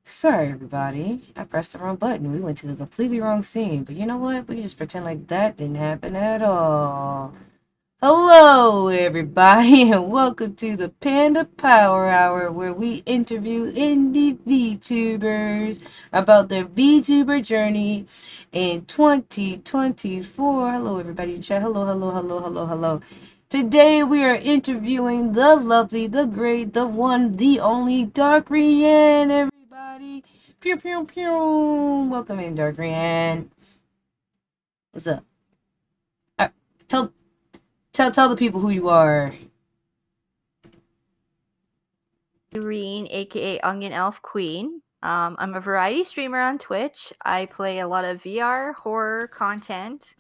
Sorry, everybody. I pressed the wrong button. We went to the completely wrong scene. But you know what? We can just pretend like that didn't happen at all. Hello, everybody, and welcome to the Panda Power Hour, where we interview indie VTubers about their VTuber journey in 2024. Hello, everybody in chat. Hello, hello, hello, hello, hello. Today we are interviewing the lovely, the great, the one, the only Dark Rianne, everybody. Pew, pew, pew. Welcome in, Dark Rianne. What's up? Uh, tell, tell the people who you are. Irene, aka Onion Elf Queen. I'm a variety streamer on Twitch. I play a lot of VR horror content.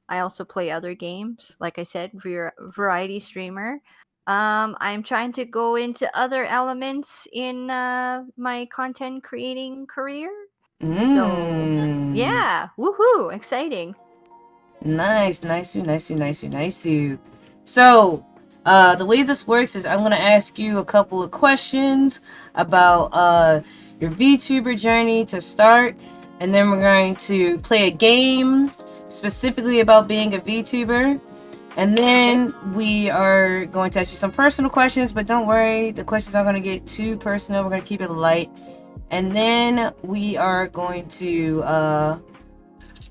I also play other games. Like I said, variety streamer. I'm trying to go into other elements in my content creating career. So, Mmm. yeah, woohoo, exciting. Nice, nice you, nice you, nice you, nice you. So, the way this works is I'm gonna ask you a couple of questions about your VTuber journey to start, and then we're going to play a game specifically about being a VTuber. And Okay. then we are going to ask you some personal questions, but don't worry, the questions aren't going to get too personal. We're going to keep it light. And then we are going to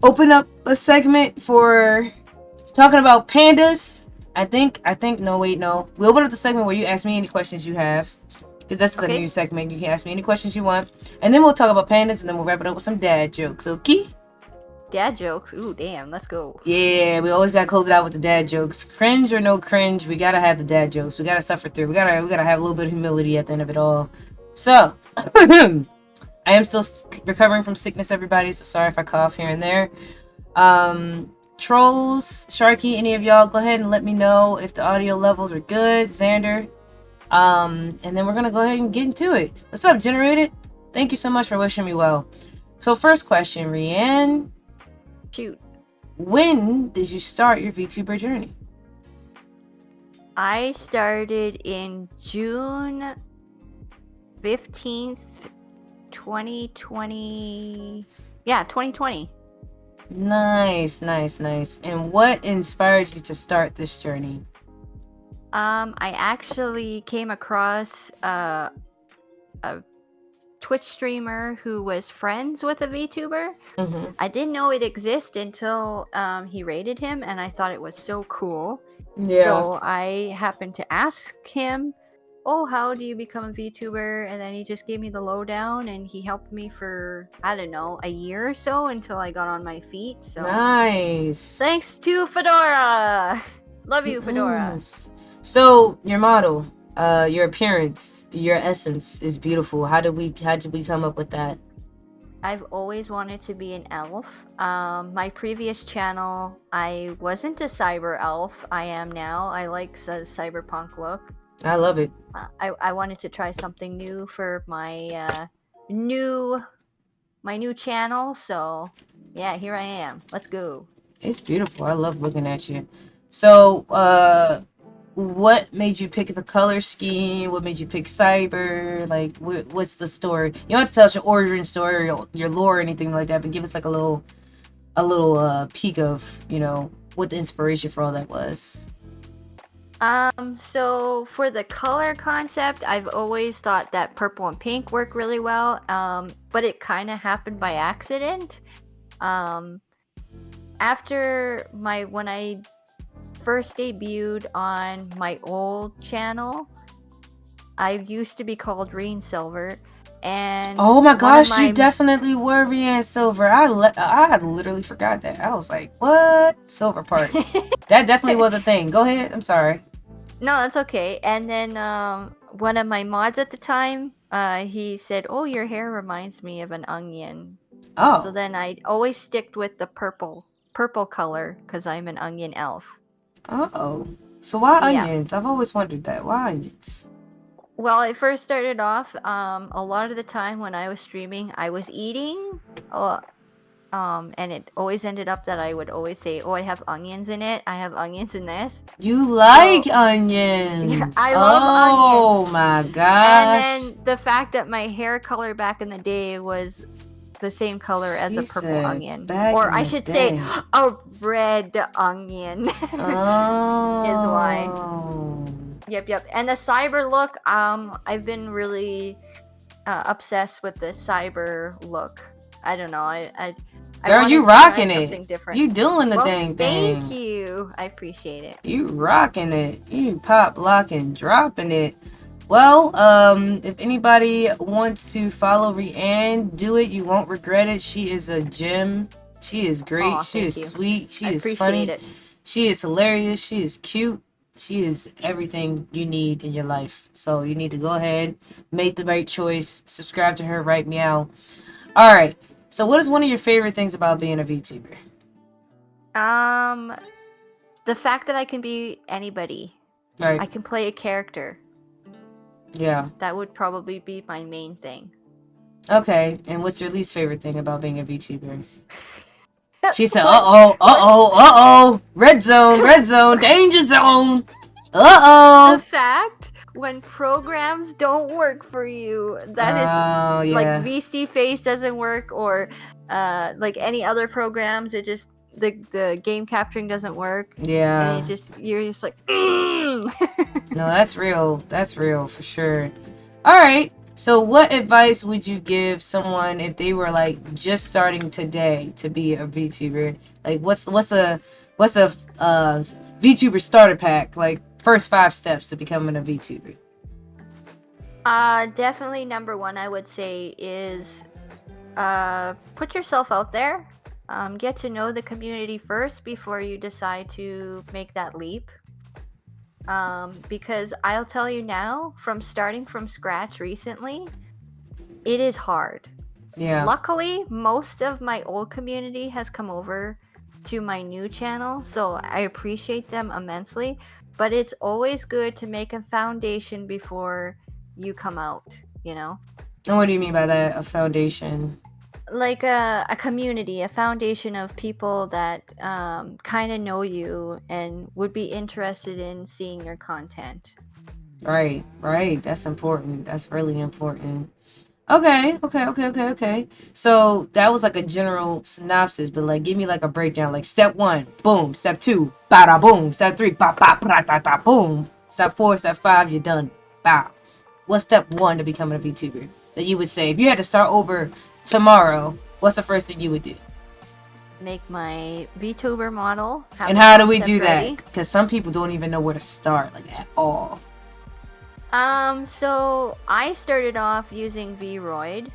open up a segment for talking about pandas. No, wait, no. We open up the segment where you ask me any questions you have. Because this is a new Okay. segment. You can ask me any questions you want. And then we'll talk about pandas, and then we'll wrap it up with some dad jokes, okay? Dad jokes. Ooh, damn. Let's go. Yeah, we always gotta close it out with the dad jokes. Cringe or no cringe, we gotta have the dad jokes. We gotta suffer through. We gotta have a little bit of humility at the end of it all. So, I am still recovering from sickness, everybody. So sorry if I cough here and there. Trolls, Sharky, any of y'all, go ahead and let me know if the audio levels are good. Xander. And then we're gonna go ahead and get into it. What's up, Generated? Thank you so much for wishing me well. So, first question, Rianne. Shoot. When did you start your VTuber journey? I started in June 15th, 2020. Yeah, 2020. Nice, nice, nice. And what inspired you to start this journey? I actually came across a Twitch streamer who was friends with a VTuber. Mm-hmm. I didn't know it existed until he rated him, and I thought it was so cool. Yeah. So I happened to ask him, "Oh, how do you become a VTuber?" And then he just gave me the lowdown, and he helped me for, I don't know, a year or so until I got on my feet. So Nice. thanks to Fedora. Love you, Fedora. Nice. So your model, your appearance, your essence is beautiful. How did we come up with that? I've always wanted to be an elf. My previous channel, I wasn't a cyber elf. I am now. I like the cyberpunk look. I love it. I wanted to try something new for new my new channel. So yeah, here I am. Let's go. It's beautiful. I love looking at you. So, what made you pick the color scheme? What made you pick cyber? Like, what's the story? You don't have to tell us your origin story or your lore or anything like that, but give us like a little peek of what the inspiration for all that was. So for the color concept, I've always thought that purple and pink work really well. But it kind of happened by accident. Um, after when I first debuted on my old channel, I used to be called Green Silver, and Oh my one of gosh, you my definitely were Rianne Silver. I had literally forgot that. I was like, what? Silver part. That definitely was a thing. Go ahead. I'm sorry. No, that's okay. And then one of my mods at the time, he said, "Oh, your hair reminds me of an onion." So Oh. then I always sticked with the purple color because I'm an onion elf. Oh. So why Yeah. onions? I've always wondered that. Why onions? Well, it first started off. A lot of the time when I was streaming, I was eating. And it always ended up that I would always say, "Oh, I have onions in it. I have onions in this." You like So yeah, onions. I love Oh onions. my And gosh. then the fact that my hair color back in the day was the same color as a She purple said onion, back or in I the should say, day. a red onion, is why. Oh. Yep, yep. And the cyber look, I've been really obsessed with the cyber look. I don't know. I Girl, you wanted to try rocking it. something You different. doing the Well, dang thank thing. you. I appreciate it. You rocking it. You pop locking, dropping it. Well, if anybody wants to follow Rianne, do it. You won't regret it. She is a gem. She is great. Oh, She is thank you. sweet. I She is appreciate funny. it. She is hilarious. She is cute. She is everything you need in your life. So you need to go ahead, make the right choice, subscribe to her, right meow. All right. So what is one of your favorite things about being a VTuber? Um, the fact that I can be anybody, Right. I can play a character. Yeah. That would probably be my main thing. Okay. And what's your least favorite thing about being a VTuber? She said, when "Uh-oh, when uh-oh, uh-oh. Red zone, danger zone. the Uh-oh." fact when programs don't work for you, that is Oh, like yeah. VC Face doesn't work, or like any other programs, it just the game capturing doesn't work, and Yeah. you're just like, mm. No, that's real. That's real for sure. All right. So what advice would you give someone if they were like just starting today to be a VTuber? Like what's a VTuber starter pack? Like first 5 steps to becoming a VTuber. Definitely number one, I would say, is put yourself out there. Get to know the community first before you decide to make that leap. Because I'll tell you now, from starting from scratch recently, it is hard. Yeah. Luckily, most of my old community has come over to my new channel, so I appreciate them immensely. But it's always good to make a foundation before you come out, you know? And what do you mean by that? A foundation? Like a community, a foundation of people that kind of know you and would be interested in seeing your content. Right, right. That's important. That's really important. Okay. So that was like a general synopsis, but like give me like a breakdown. Like step one, boom. Step two, bada boom. Step three, ba ba ba da da boom. Step four, step five, you're done. Bow. What's step one to becoming a VTuber that you would say if you had to start over tomorrow? What's the first thing you would do? Make my VTuber model, have And the how do we do concept that? ready. Because some people don't even know where to start, like at all. So I started off using Vroid,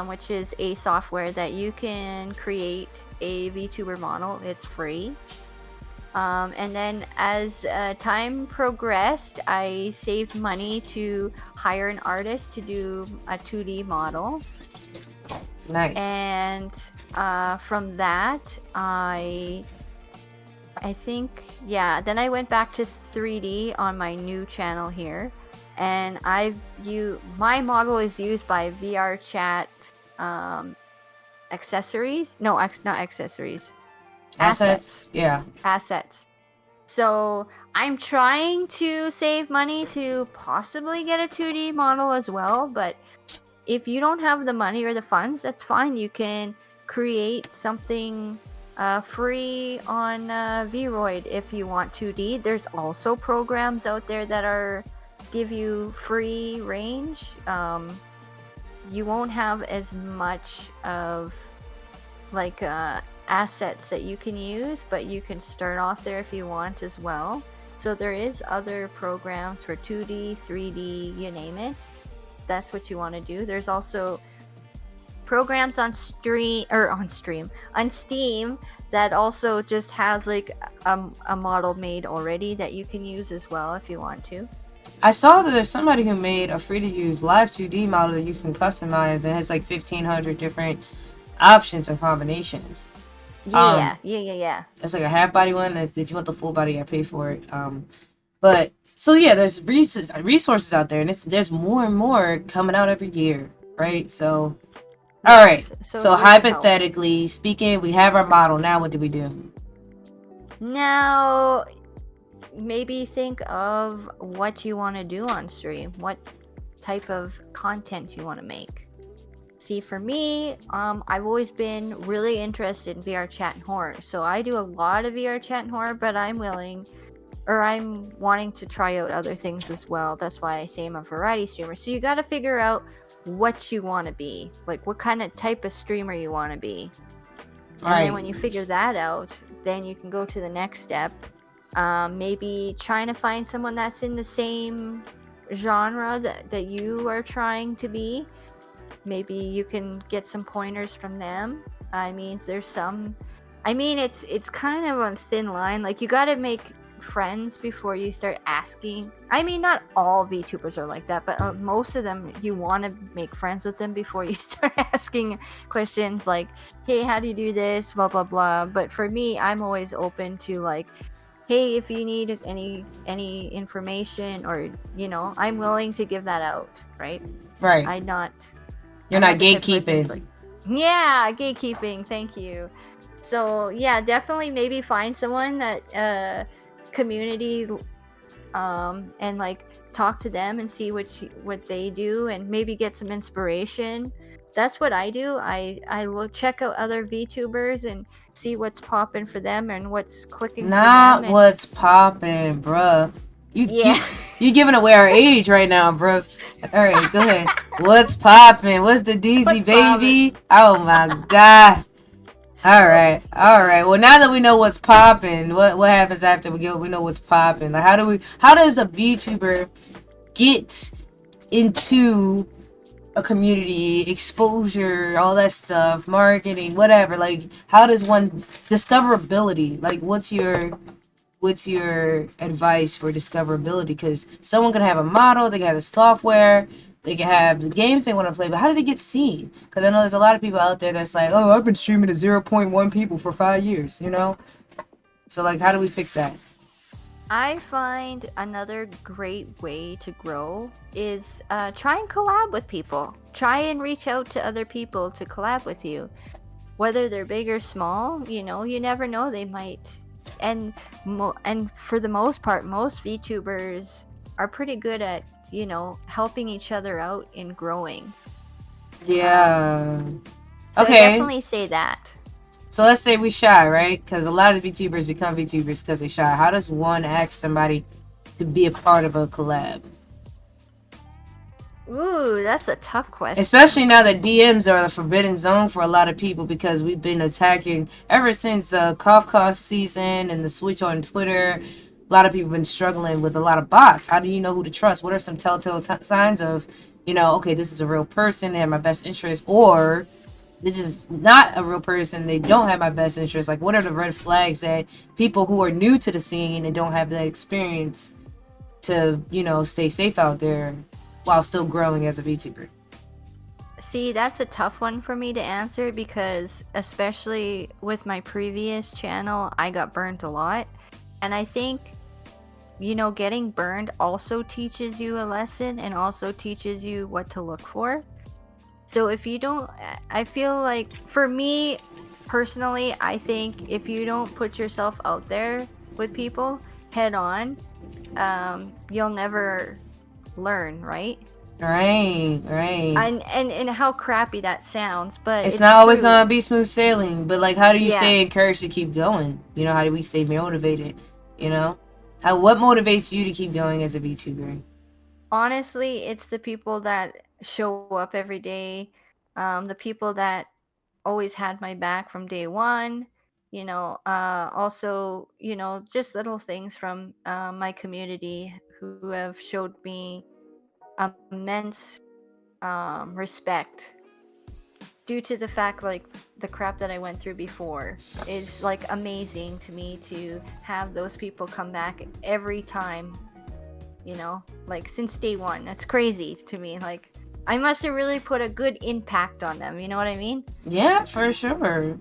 which is a software that you can create a VTuber model. It's free. And then as time progressed, I saved money to hire an artist to do a 2D model. Nice. And from that, I think, yeah, then I went back to 3D on my new channel here, and my model is used by VR chat accessories. No, not accessories. Assets, yeah. Assets. So I'm trying to save money to possibly get a 2D model as well, but if you don't have the money or the funds, that's fine. You can create something free on Vroid if you want 2D. There's also programs out there that are give you free range. You won't have as much of like assets that you can use, but you can start off there if you want as well. So there is other programs for 2D, 3D, you name it. That's what you want to do. There's also programs on Steam that also just has like a model made already that you can use as well if you want to. I saw that there's somebody who made a free to use live 2D model that you can customize and has like 1,500 different options and combinations. Yeah. There's like a half body one. If you want the full body, I pay for it. But so yeah, there's resources out there, and there's more and more coming out every year, right? So All right. Yes, so it So really helps. hypothetically speaking, we have our model. Now what do we do? Now, maybe think of what you want to do on stream, what type of content you want to make. See, for me, I've always been really interested in VR chat and horror. So I do a lot of VR chat and horror, but I'm wanting to try out other things as well. That's why I say I'm a variety streamer. So you got to figure out what you want to be, like what kind of type of streamer you want to be. And then Right. when you figure that out, then you can go to the next step. Maybe trying to find someone that's in the same genre that you are trying to be. Maybe you can get some pointers from them. I mean, it's kind of on thin line. Like, you got to make friends before you start asking. I mean, not all VTubers are like that, but most of them, you want to make friends with them before you start asking questions like, hey, how do you do this, blah blah blah. But for me, I'm always open to, like, hey, if you need any information, or I'm willing to give that out, right? Right. I not You're I'm not not the type of person who's like, gatekeeping. yeah, gatekeeping, thank you. So yeah, definitely maybe find someone that community, and like talk to them and see what they do, and maybe get some inspiration. That's what I do. I look check out other VTubers and see what's popping for them and what's clicking for them. Not And what's popping, bruh. You yeah. you you giving away our age right now, bruh. All right, go ahead. What's popping? What's the DZ What's popping? baby? Oh my god. All right, all right. Well, now that we know what's popping, what happens after we know what's popping? Like, how does a VTuber get into a community, exposure, all that stuff, marketing, whatever? Like, how does one discoverability? Like, what's your advice for discoverability? Because someone can have a model, they can have the software, they can have the games they want to play, but how do they get seen? Because I know there's a lot of people out there that's like, oh, I've been streaming to 0.1 people for 5 years, you know? So, like, how do we fix that? I find another great way to grow is try and collab with people. Try and reach out to other people to collab with you. Whether they're big or small, you never know, they might. And for the most part, most VTubers are pretty good at, helping each other out in growing. Yeah. So I Okay. definitely say that. So let's say we shy, right? Because a lot of VTubers become VTubers because they shy. How does one ask somebody to be a part of a collab? Ooh, that's a tough question. Especially now that DMs are the forbidden zone for a lot of people because we've been attacking ever since cough season and the switch on Twitter. A lot of people have been struggling with a lot of bots. How do you know who to trust? What are some telltale signs of, okay, this is a real person, they have my best interest, or this is not a real person, they don't have my best interest? Like, what are the red flags that people who are new to the scene and don't have that experience to, stay safe out there while still growing as a VTuber? See, that's a tough one for me to answer because, especially with my previous channel, I got burnt a lot. And I think, getting burned also teaches you a lesson and also teaches you what to look for. So if you don't, I feel like, for me personally, I think if you don't put yourself out there with people head on, you'll never learn, right? Right. And how crappy that sounds, but It's it's not always gonna true. be smooth sailing, but like, how do you Yeah. stay encouraged to keep going? How do we stay motivated? You know, what motivates you to keep going as a VTuber? Honestly, it's the people that show up every day, the people that always had my back from day one. Also, just little things from my community who have showed me immense respect due to the fact, like, the crap that I went through before is like amazing to me to have those people come back every time, like since day one. That's crazy to me. Like, I must have really put a good impact on them, you know what I mean? Yeah, for sure.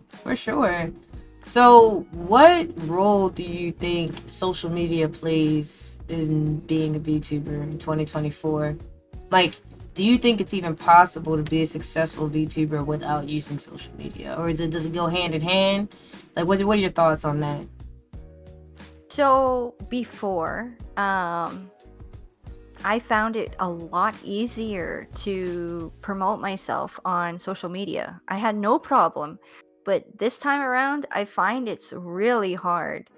So, what role do you think social media plays in being a VTuber in 2024? Like, Do you think it's even possible to be a successful VTuber without using social media, or does it go hand in hand? Like, what are your thoughts on that? So before, I found it a lot easier to promote myself on social media. I had no problem, but this time around, I find it's really hard.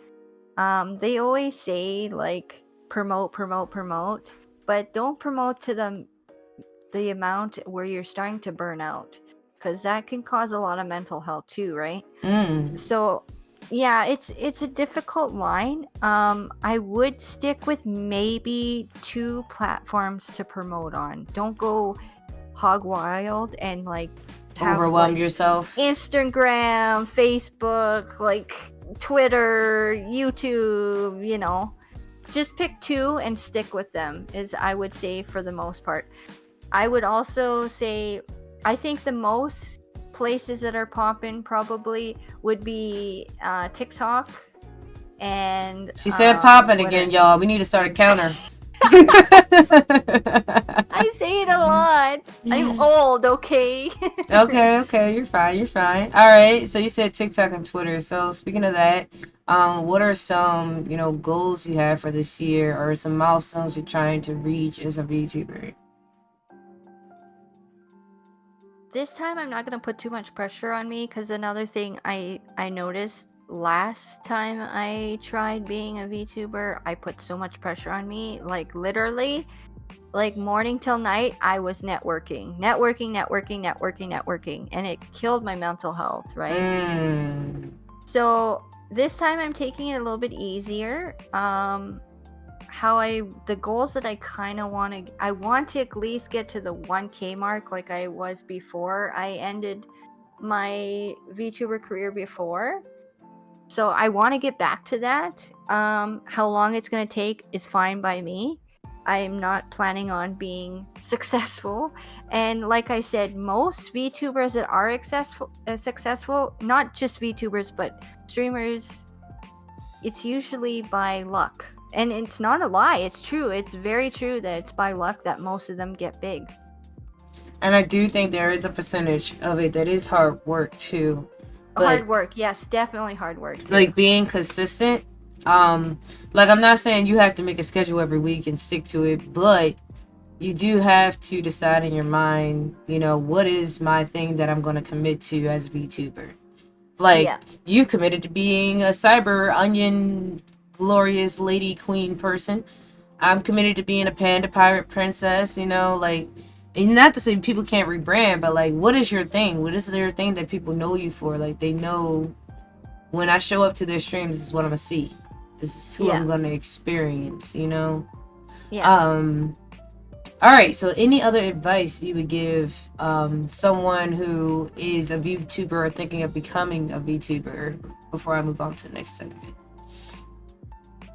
They always say like promote, promote, promote, but don't promote to the amount where you're starting to burn out, because that can cause a lot of mental health too, right? Mm. So yeah, it's a difficult line. I would stick with maybe 2 platforms to promote on. Don't go hog wild and like have Overwhelm like yourself. Instagram, Facebook, like Twitter, YouTube, just pick 2 and stick with them, is I would say, for the most part. I would also say, I think the most places that are popping probably would be TikTok and She said popping again, Twitter. y'all. We need to start a counter. I say it a lot. I'm old, okay? Okay, okay, you're fine, you're fine. All right, so you said TikTok and Twitter. So speaking of that, what are some, goals you have for this year, or some milestones you're trying to reach as a VTuber? This time I'm not going to put too much pressure on me, because another thing I noticed last time I tried being a VTuber, I put so much pressure on me, like literally like morning till night I was networking, and it killed my mental health, right? Mm. So this time I'm taking it a little bit easier. The goals that I kind of I want to at least get to the 1K mark like I was before I ended my VTuber career before. So I want to get back to that. How long it's going to take is fine by me. I'm not planning on being successful. And like I said, most VTubers that are successful, not just VTubers, but streamers, it's usually by luck. And it's not a lie, it's true. It's very true that it's by luck that most of them get big. And I do think there is a percentage of it that is hard work too. But Hard work, yes, definitely hard work too. like being consistent, like I'm not saying you have to make a schedule every week and stick to it, but you do have to decide in your mind, what is my thing that I'm going to commit to as a VTuber. Like, Yeah. you committed to being a cyber onion glorious lady queen person. I'm committed to being a panda pirate princess, like, and not to say people can't rebrand, but like, what is your thing? What is your thing that people know you for? Like, they know when I show up to their streams, this is what I'm gonna see. This is who I'm Yeah. gonna experience. Yeah. Um, all right. So, any other advice you would give someone who is a VTuber or thinking of becoming a VTuber before I move on to the next segment?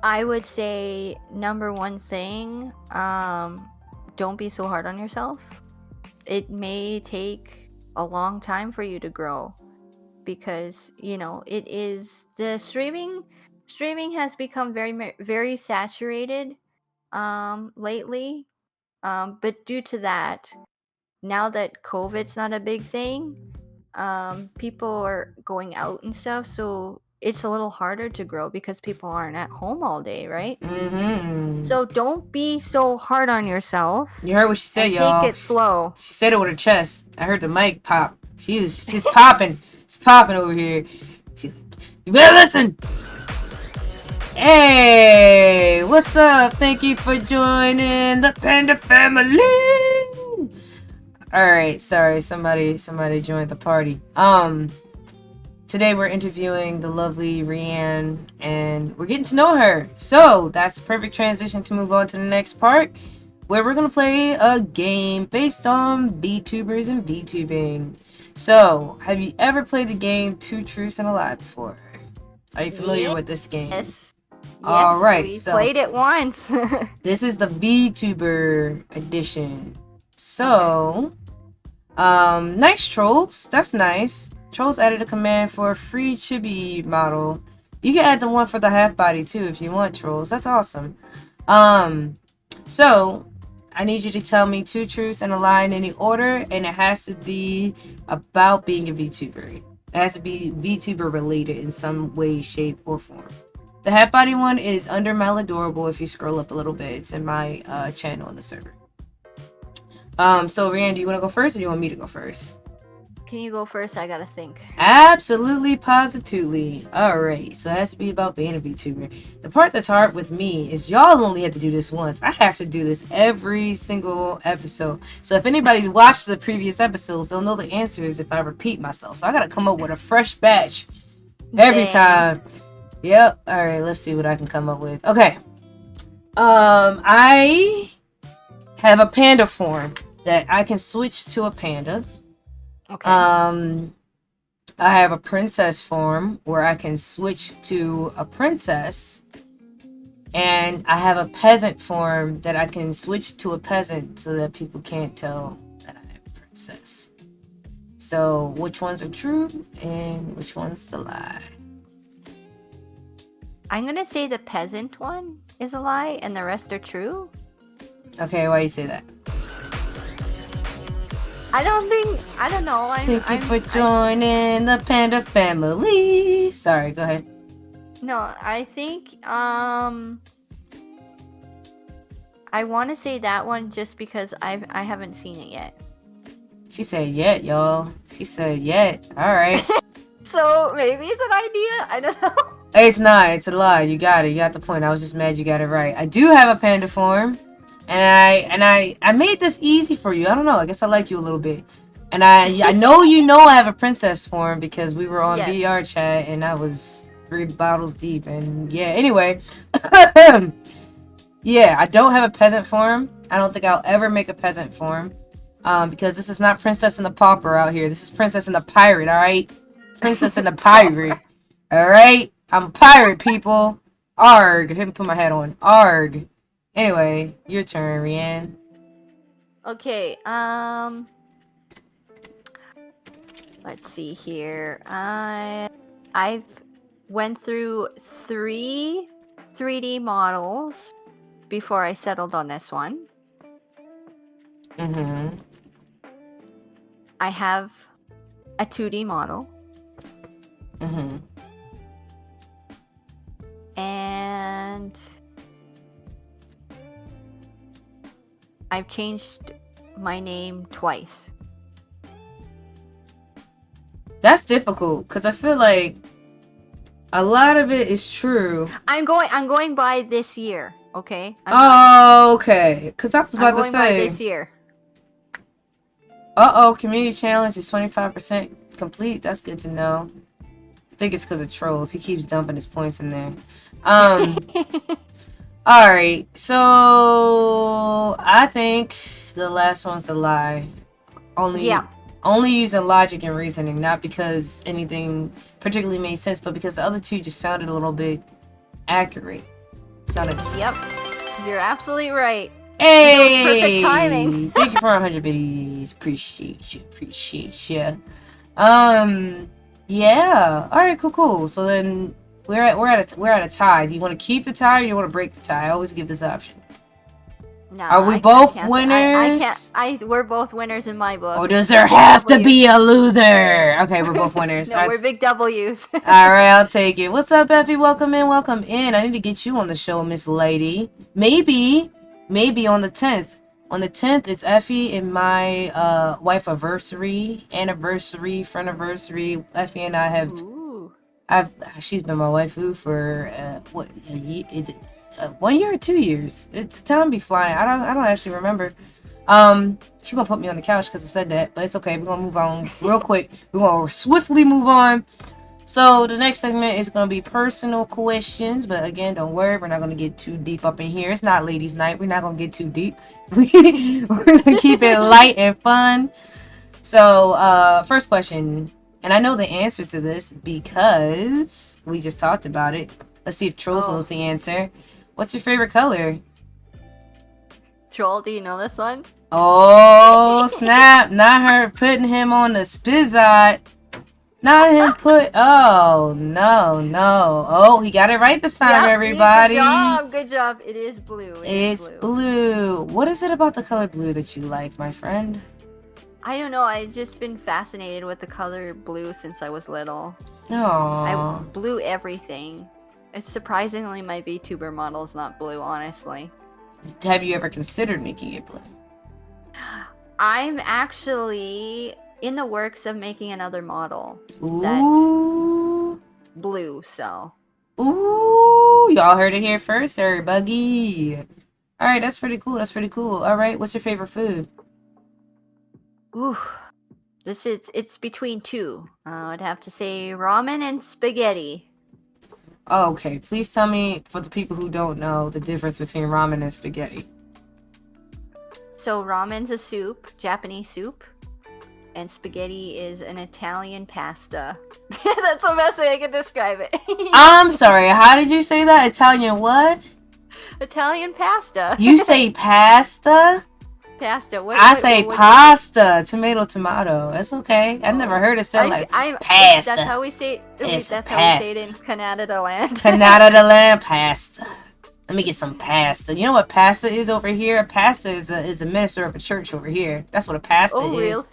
I would say number one thing, don't be so hard on yourself. It may take a long time for you to grow, because it is the streaming has become very saturated lately. But due to that, now that COVID's not a big thing, people are going out and stuff, so it's a little harder to grow because people aren't at home all day, right? Mm-hmm. So don't be so hard on yourself You heard what she said, and take y'all. it slow. She said it with her chest. I heard the mic pop. She's popping. It's popping over here. You better listen. Hey, what's up? Thank you for joining the Panda family. All right, sorry, somebody joined the party. Today we're interviewing the lovely Rianne, and we're getting to know her. So that's the perfect transition to move on to the next part, where we're gonna play a game based on VTubers and VTubing. So, have you ever played the game Two Truths and a Lie before? Are you familiar with this game? Yes. All Yes, right, we so played it once. this is the VTuber edition. So, nice trolls. That's nice. Trolls added a command for a free chibi model. You can add the one for the half body too if you want, trolls. That's awesome. So I need you to tell me 2 truths and a lie in any order, and it has to be about being a VTuber. It has to be VTuber related in some way, shape, or form. The half body one is under Maladorable. If you scroll up a little bit, it's in my channel on the server. So Ryan, do you want to go first, or do you want me to go first? Can you go first? I gotta think. Absolutely, positively. Alright, so it has to be about being a VTuber. The part that's hard with me is y'all only have to do this once. I have to do this every single episode. So if anybody's watched the previous episodes, they'll know the answers if I repeat myself. So I gotta come up with a fresh batch every time. Yep. Alright, let's see what I can come up with. Okay. I have a panda form that I can switch to a panda. Okay. I have a princess form where I can switch to a princess. And I have a peasant form that I can switch to a peasant so that people can't tell that I am a princess. So, which ones are true and which one's the lie? I'm gonna say the peasant one is a lie and the rest are true. Okay, why do you say that? I don't know. Thank you for joining the panda family. Sorry, go ahead. No, I think I want to say that one just because I haven't seen it yet. She said yet, y'all. She said yet. All right. So maybe it's an idea. I don't know. It's not. It's a lie. You got it. You got the point. I was just mad you got it right. I do have a panda form, and I made this easy for you. I don't know. I guess I like you a little bit. And I know you know I have a princess form because we were on Yes. VR chat and I was 3 bottles deep. And yeah. Anyway, yeah. I don't have a peasant form. I don't think I'll ever make a peasant form, because this is not Princess and the Pauper out here. This is Princess and the Pirate. All right, Princess and the Pirate. All right. I'm a pirate, people. Arg. Let me put my hat on. Arg. Anyway, your turn, Rianne. Okay. Let's see here. I've went through 3 3D models before I settled on this one. Mm-hmm. I have a 2D model. Mm-hmm. And I've changed my name twice. That's difficult because I feel like a lot of it is true. I'm going by this year, okay? Okay. Because I was about to I'm going by say. this year. Community challenge is 25% complete. That's good to know. I think it's because of trolls. He keeps dumping his points in there. Alright, so I think the last one's a lie. Only using logic and reasoning, not because anything particularly made sense, but because the other two just sounded a little bit accurate. Yep. You're absolutely right. Hey! Perfect timing. Thank you for 100 biddies. Appreciate you. Yeah. Alright, cool. So then we're at a tie. Do you want to keep the tie or do you want to break the tie? I always give this option. No, Are we both winners? We're both winners in my book. Or does there have to be a loser? Okay, we're both winners. No, we're big W's. Alright, I'll take it. What's up, Effie? Welcome in. I need to get you on the show, Miss Lady. Maybe on the 10th. On the 10th, it's Effie and my wife-iversary, friend-iversary. Effie and I have... Ooh. She's been my waifu for, a year? Is it 1 year or 2 years? The time be flying. I don't actually remember. She gonna put me on the couch because I said that, but it's okay. We're gonna move on real quick. We're gonna swiftly move on. So the next segment is gonna be personal questions, but again, don't worry, we're not gonna get too deep up in here. It's not ladies' night. We're not gonna get too deep. We're gonna keep it light and fun. So, first question, and I know the answer to this because we just talked about it. Let's see if Trolls knows the answer. What's your favorite color? Troll, do you know this one? Oh, snap. Not her putting him on the spizzot. Not him put. Oh, no, no. Oh, he got it right this time, Yep, good everybody. job, good job. It is blue. It is It's blue. blue. What is it about the color blue that you like, my friend? I don't know. I've just been fascinated with the color blue since I was little. Aww. Blue everything. It's surprisingly my VTuber model's not blue, honestly. Have you ever considered making it blue? I'm actually in the works of making another model that's Ooh. blue, so. Ooh. Y'all heard it here first, everybody. Alright, that's pretty cool. That's pretty cool. Alright, what's your favorite food? Ooh. It's between two. I'd have to say ramen and spaghetti. Oh, okay, please tell me, for the people who don't know, the difference between ramen and spaghetti. So ramen's a soup, Japanese soup, and spaghetti is an Italian pasta. That's the best way I can describe it. I'm sorry, how did you say that? Italian what? Italian pasta. You say pasta? Pasta. I say What do you think? pasta. Tomato, tomato. That's okay. I've never Oh, heard it said like That's pasta. how we say. It's That's how we say it pasta. in Canada land. Canada land pasta. Let me get some pasta. You know what pasta is over here? Pasta is a minister of a church over here. That's what a pasta Oh, is. real?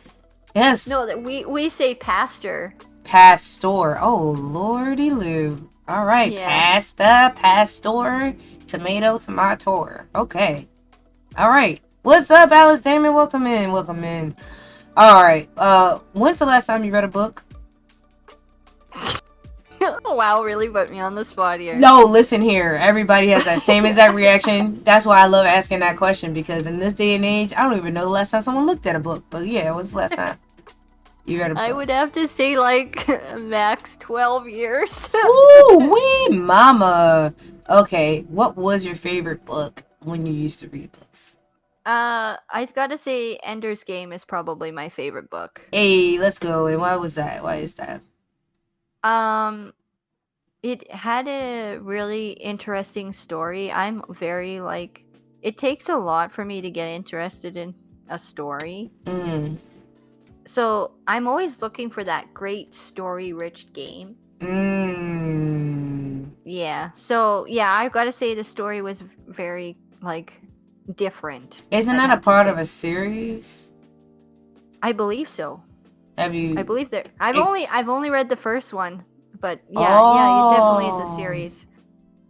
Yes. No, that we say pastor. Pastor. Oh, lordy loo. All right. Yeah. Pasta, pastor, tomato, tomato. Okay. All right. What's up, Alice Damon? Welcome in. Welcome in. All right. When's the last time you read a book? Wow, really put me on the spot here. No, listen here. Everybody has that same exact reaction. That's why I love asking that question, because in this day and age, I don't even know the last time someone looked at a book. But yeah, when's the last time you read a I book? would have to say like max 12 years. Ooh, wee mama. Okay, what was your favorite book when you used to read books? I've got to say Ender's Game is probably my favorite book. Hey, let's go. And why was that? Why is that? Um, it had a really interesting story. I'm very like it takes a lot for me to get interested in a story. Mm. So, I'm always looking for that great story-rich game. Mm. Yeah. So, yeah, I've got to say the story was very like different. Isn't I'd that a have to part say. of a series? I believe so. Have I you? believe there. Ex- I've only read the first one, but yeah, it definitely is a oh, series.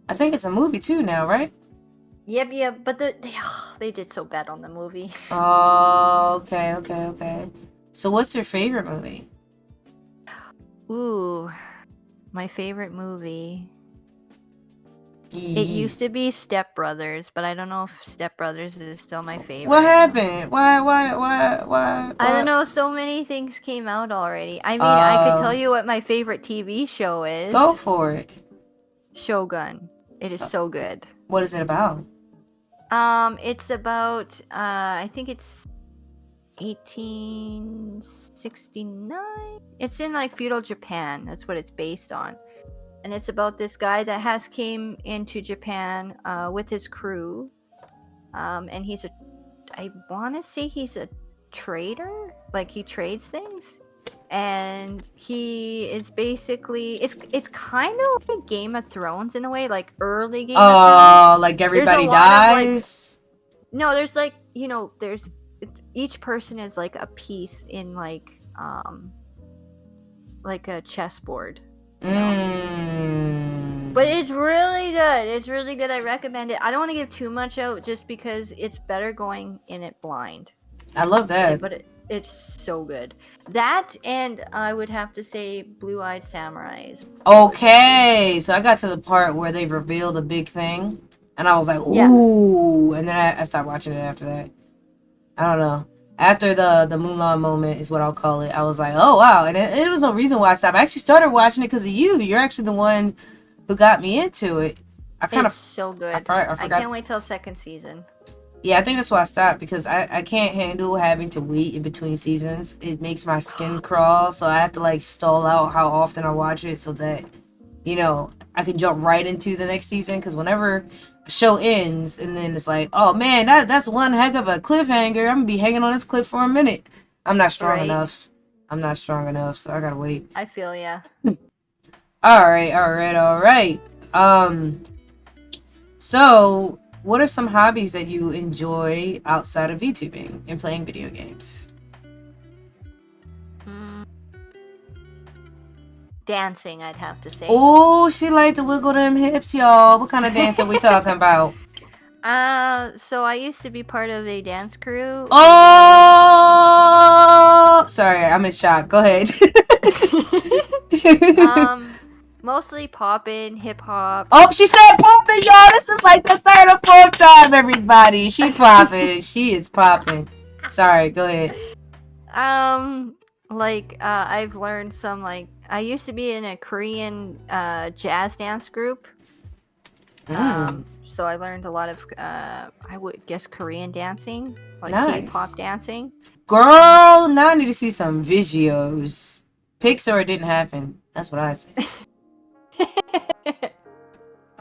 I think it's a movie too now, right? Yep, but they did so bad on the movie. Oh, okay, okay, okay. So, what's your favorite movie? Ooh, my favorite movie. It Ye- used to be Step Brothers, but I don't know if Step Brothers is still my What favorite. happened? I don't Why? know, so many things came out already. I mean, I could tell you what my favorite TV show Go is. for it. Shogun. It is so good. What is it about? It's about I think it's 1869. It's in like feudal Japan. That's what it's based on. And it's about this guy that has came into Japan with his crew. And I want to say he's a trader. Like he trades things. And he is basically it's kind of like Game of Thrones in a way, like early Game of Thrones. Oh, like There's a everybody lot of like dies? no, there's like there's each person is like a piece in like a chessboard, you know. Mmm. But it's really good. It's really good. I recommend it. I don't want to give too much out just because it's better going in it blind. I love that. But it's so good. That and I would have to say Blue-Eyed Samurai is really good too. Okay, so I got to the part where they revealed a big thing, and I was like, Yeah, ooh, and then I stopped watching it after that. I don't know. After the Mulan moment is what I'll call it. I was like, oh wow, and it was no reason why I stopped. I actually started watching it because of you. You're actually the one who got me into it. I kind it's of so good. I I forgot. can't wait till second season. Yeah, I think that's why I stopped, because I can't handle having to wait in between seasons. It makes my skin crawl, so I have to like stall out how often I watch it so that, I can jump right into the next season. Because whenever a show ends and then it's like, oh man, that's one heck of a cliffhanger. I'm gonna be hanging on this cliff for a minute. I'm not strong Right? enough. I'm not strong enough, so I gotta wait. I feel ya. All right. So what are some hobbies that you enjoy outside of VTubing and playing video games? Mm, dancing, I'd have to say. Oh, she like to wiggle them hips, y'all. What kind of dance are we talking about? So I used to be part of a dance crew in Oh, sorry, I'm in shock. Go ahead. um mostly poppin', hip hop. Oh, she said popping, y'all. This is like the third or fourth time, everybody. She popping. She is popping. Sorry, go ahead. Um, I've learned some I used to be in a Korean jazz dance group. Mm, So I learned a lot of I would guess Korean dancing, like nice. K-pop dancing. Girl, now I need to see some videos. Pixar didn't happen. That's what I said.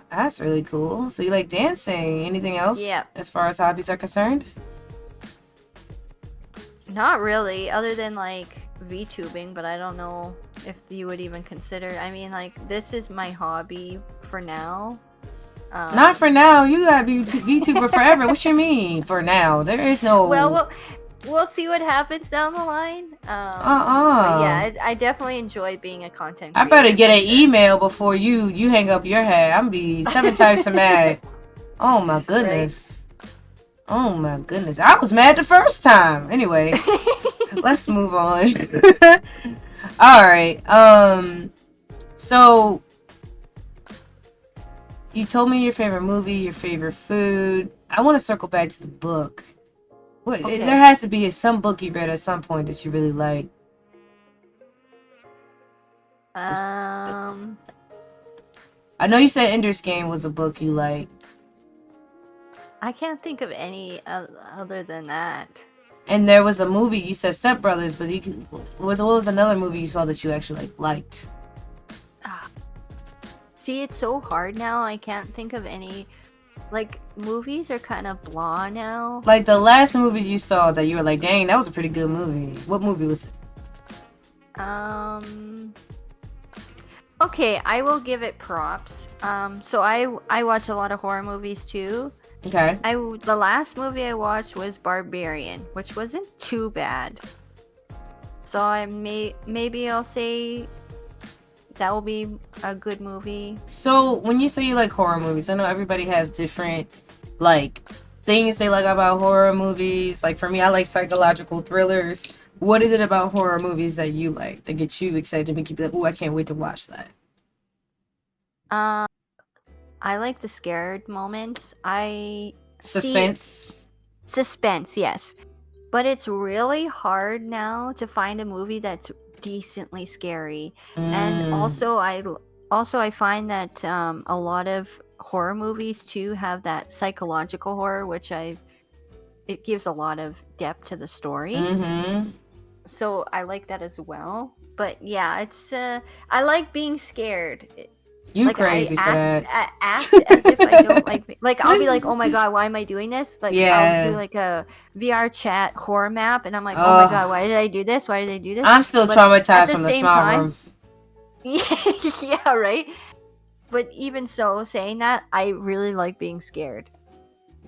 That's really cool. So you like dancing. Anything else Yeah, as far as hobbies are concerned? not really, other than like VTubing, but I don't know if you would even consider. I mean, like this is my hobby for now. Not Um, for now. You gotta be VTuber forever. What you mean for now? There is well, no. we'll see what happens down the line. But yeah, Uh-uh. I definitely enjoy being a content I better creator get for an sure. email before you hang up your head. I'm be 7 times so mad. Oh my Right? goodness. Oh my goodness. I was mad the first time. Anyway, let's move on. All right. So you told me your favorite movie, your favorite food. I want to circle back to the book. There Okay. has to be some book you read at some point that you really like. Um, I know you said Ender's Game was a book you like. I can't think of any other than that. And there was a movie you said Step Brothers, but what was another movie you saw that you actually liked? Ah, see, it's so hard now. I can't think of any. Like movies are kind of blah now. Like the last movie you saw that you were like, dang, that was a pretty good movie. What movie was it? Um, okay, I will give it props. So I watch a lot of horror movies too. Okay. The last movie I watched was Barbarian, which wasn't too bad. So maybe I'll say that will be a good movie. So when you say you like horror movies, I know everybody has different like things they like about horror movies. Like for me, I like psychological thrillers. What is it about horror movies that you like that gets you excited to make you be like, oh, I can't wait to watch that? Um, I like the scared moments. I see Suspense. suspense, yes. But it's really hard now to find a movie that's decently scary. And Mm. also I find that a lot of horror movies too have that psychological horror, which it gives a lot of depth to the story. Mm-hmm. So I like that as well. But yeah, it's I like being scared. You Like crazy for that. I act as if I don't like I'll be like, oh my god, why am I doing this? Like I'll do Yeah. like a VR chat horror map, and I'm like, oh my god, Oh, why did I do this? Why did I do this? I'm still But at traumatized the from the same small time, room. yeah, right. But even so, saying that, I really like being scared.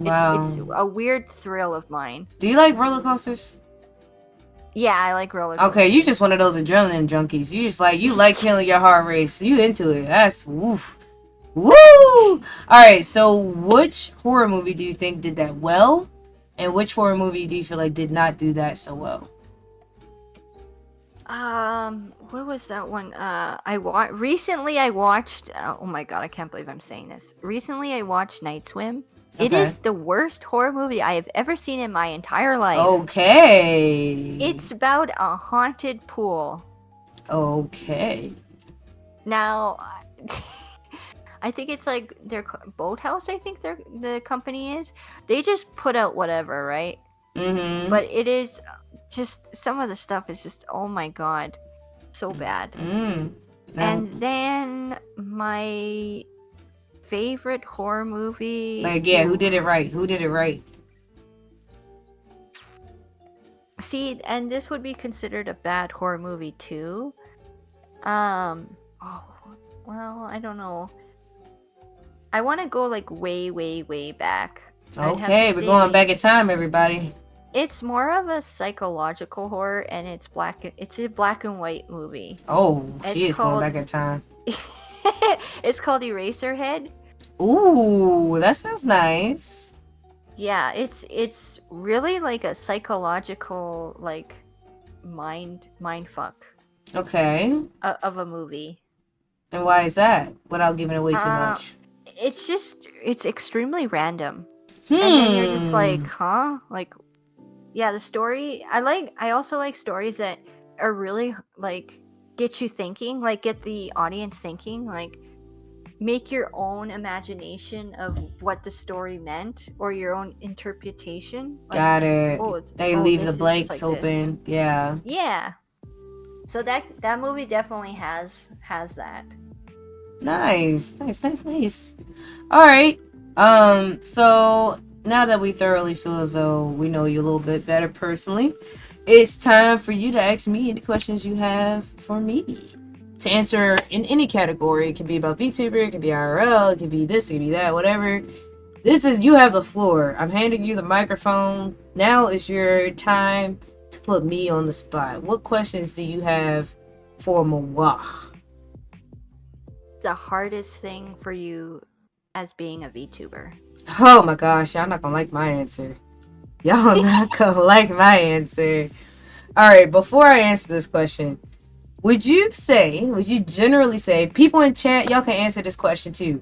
It's Wow. a weird thrill of mine. Do you like roller coasters? Yeah, I like roller Okay, you just coasters. one of those adrenaline junkies. You like feeling your heart race. You into it. That's woof. Woo! All right, so which horror movie do you think did that well? And which horror movie do you feel like did not do that so well? What was that one? Recently. I watched. Oh my god, I can't believe I'm saying this. Recently, I watched Night Swim. It Okay. is the worst horror movie I have ever seen in my entire life. Okay. It's about a haunted pool. Okay. Now, I think it's like their boathouse. I think the company is. They just put out whatever, right? Mm-hmm. But it is just some of the stuff is just oh my god, so bad. Mm. Now, And then my favorite horror movie. like, yeah, who Ooh. did it right? Who did it right? See, and this would be considered a bad horror movie too. Oh, well, I don't know. I want to go like way, way, way back. I'd have to Okay, we're going say back in time, everybody. it's more of a psychological horror, and it's a black and white movie. Oh, she It's is going called back in time. it's called Eraserhead. Ooh, that sounds nice. Yeah, it's really like a psychological like mind fuck Okay. of a movie. And why is that? Without giving away too Uh, much. it's extremely random, and then you're just like, Hmm. huh? Like, yeah, the story. I also like stories that are really like get you thinking, like get the audience thinking, like make your own imagination of what the story meant or your own interpretation. Like, Got it. They oh, leave the this is blanks like this. open. Yeah. Yeah. So that movie definitely has that. Nice. Nice, nice, nice. All right. So now that we thoroughly feel as though we know you a little bit better personally, it's time for you to ask me any questions you have for me. To answer in any category. It can be about VTuber, it can be IRL, it can be this, it can be that, whatever. This is you have the floor. I'm handing you the microphone. Now is your time to put me on the spot. What questions do you have for Mawa? The hardest thing for you as being a VTuber. Oh my gosh, y'all not gonna like my answer. Y'all not gonna like my answer. All right, before I answer this question, would you generally say, people in chat, y'all can answer this question too.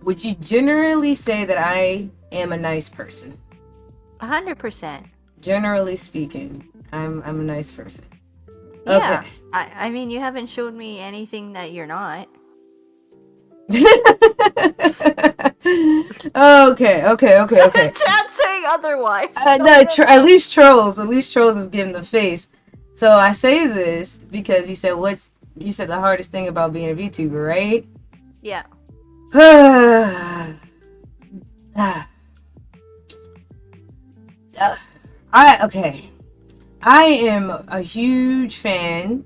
Would you generally say that I am a nice person? 100%. Generally speaking, I'm a nice person. Yeah. Okay. I mean, you haven't showed me anything that you're not. Okay, okay, okay, okay. Chat saying otherwise. No, at least trolls is giving the face. So I say this because you said the hardest thing about being a VTuber, right? Yeah. I okay. I am a huge fan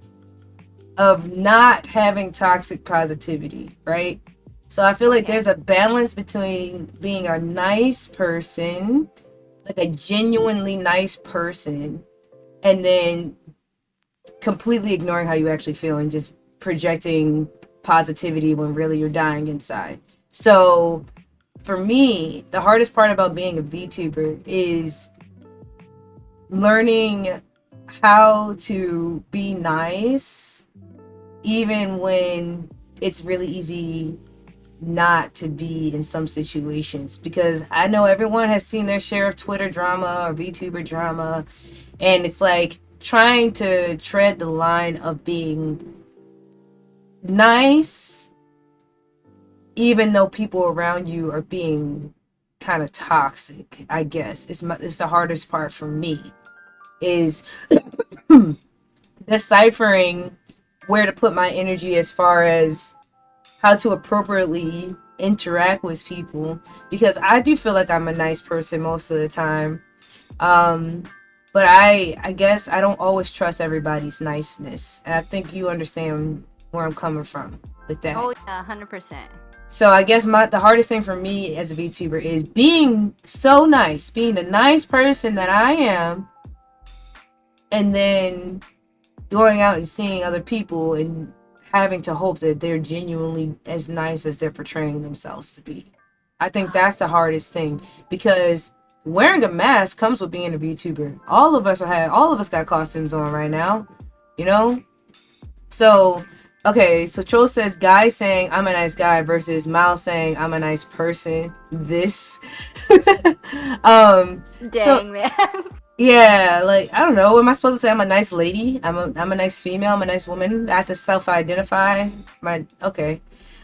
of not having toxic positivity, right? So I feel like Okay. there's a balance between being a nice person, like a genuinely nice person, and then completely ignoring how you actually feel and just projecting positivity when really you're dying inside. So for me, the hardest part about being a VTuber is learning how to be nice even when it's really easy not to be in some situations, because I know everyone has seen their share of Twitter drama or VTuber drama, and it's like trying to tread the line of being nice even though people around you are being kind of toxic. I guess it's the hardest part for me is deciphering where to put my energy as far as how to appropriately interact with people, because I do feel like I'm a nice person most of the time. Um, but I guess I don't always trust everybody's niceness, and I think you understand where I'm coming from with that. Oh yeah, 100%. So I guess the hardest thing for me as a VTuber is being so nice, being the nice person that I am, and then going out and seeing other people and having to hope that they're genuinely as nice as they're portraying themselves to be. I think that's the hardest thing, because wearing a mask comes with being a VTuber. All of us got costumes on right now, you know? So, okay, so Troll says guy saying I'm a nice guy versus Miles saying I'm a nice person. This so Dang, man. yeah, like I don't know. Am I supposed to say I'm a nice lady? I'm a nice female. I'm a nice woman. I have to self-identify. My okay.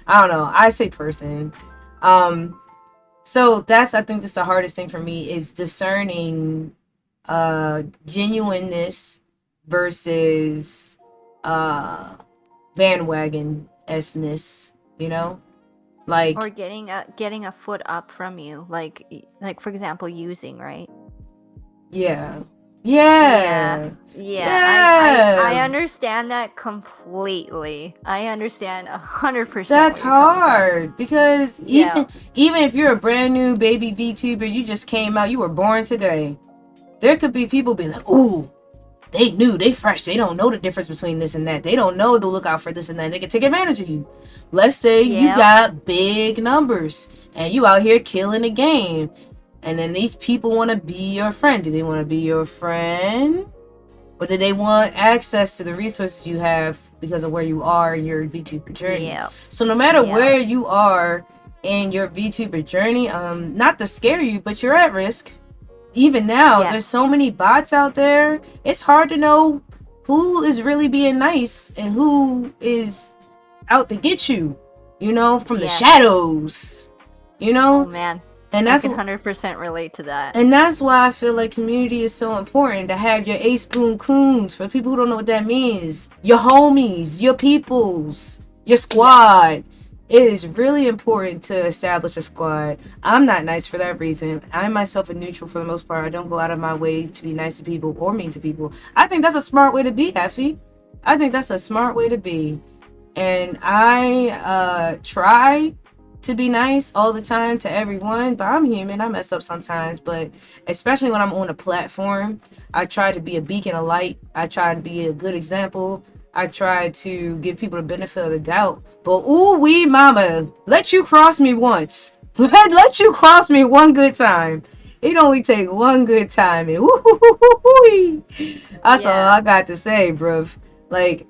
I don't know. I say person. Um. So that's, I think that's the hardest thing for me, is discerning genuineness versus uh bandwagon sness. You know, Or like getting a foot up from you, like for example, using, right? yeah. Yeah. Yeah. Yeah, I Yeah. understand that completely. I understand 100% That's where you're coming from. hard because Yeah. even if you're a brand new baby VTuber, you just came out, you were born today. There could be people be like, "Ooh, they new, they fresh, they don't know the difference between this and that. They don't know to look out for this and that. They can take advantage of you." Let's say you Yep. got big numbers and you out here killing the game, and then these people want to be your friend. Do they want to be your friend? Or do they want access to the resources you have because of where you are in your VTuber journey? Yep. So no matter Yep. where you are in your VTuber journey, not to scare you, but you're at risk. Even now, there's so Yes. many bots out there. It's hard to know who is really being nice and who is out to get you, from the Yes. shadows, you Oh know? man. And I that's can what 100% relate to that. and that's why I feel like community is so important to have your ace boon coons. For people who don't know what that means, your homies, your peoples, your Yep. squad. It is really important to establish a squad. I'm not nice for that reason. I myself am neutral for the most part. I don't go out of my way to be nice to people or mean to people. I think that's a smart way to be, Effie. I think that's a smart way to be. And I try to be nice all the time to everyone, but I'm human. I mess up sometimes, but especially when I'm on a platform, I try to be a beacon of light. I try to be a good example. I try to give people the benefit of the doubt. But ooh wee mama, let you cross me once. Let you cross me one good time. It only take one good time and woo. That's all Yeah. I got to say, bruv. Like,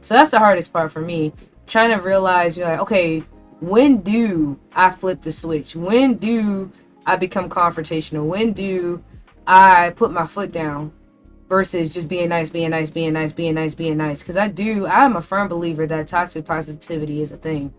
so that's the hardest part for me. Trying to realize, you're like, okay, when do I flip the switch? When do I become confrontational? When do I put my foot down versus just being nice, being nice, being nice, being nice, being nice? Because I'm a firm believer that toxic positivity is a thing.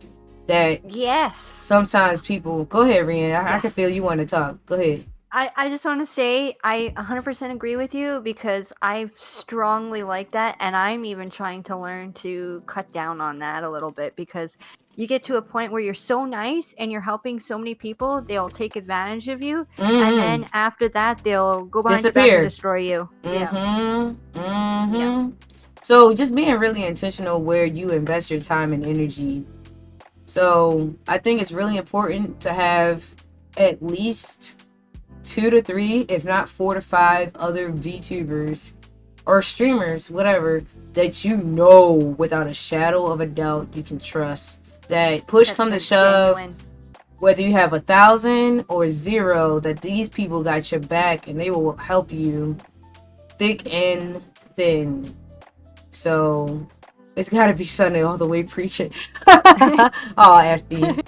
That Yes. sometimes people, go ahead, Rian. I can feel Yes. you want to talk. Go ahead. I just want to say I 100% agree with you because I strongly like that, and I'm even trying to learn to cut down on that a little bit because you get to a point where you're so nice and you're helping so many people, they'll take advantage of you, and Mm-hmm. then after that, they'll go behind your back and Disappear. destroy you. Yeah. Mm-hmm. Yeah. Mm-hmm. So just being really intentional where you invest your time and energy. So I think it's really important to have at least 2 to 3, if not 4 to 5 other VTubers or streamers, whatever, that without a shadow of a doubt you can trust. That push That come to they're shove, genuine. whether you have 1,000 or zero, that these people got your back and they will help you thick and thin. So it's gotta be Sunday all the way preaching. Oh, FB.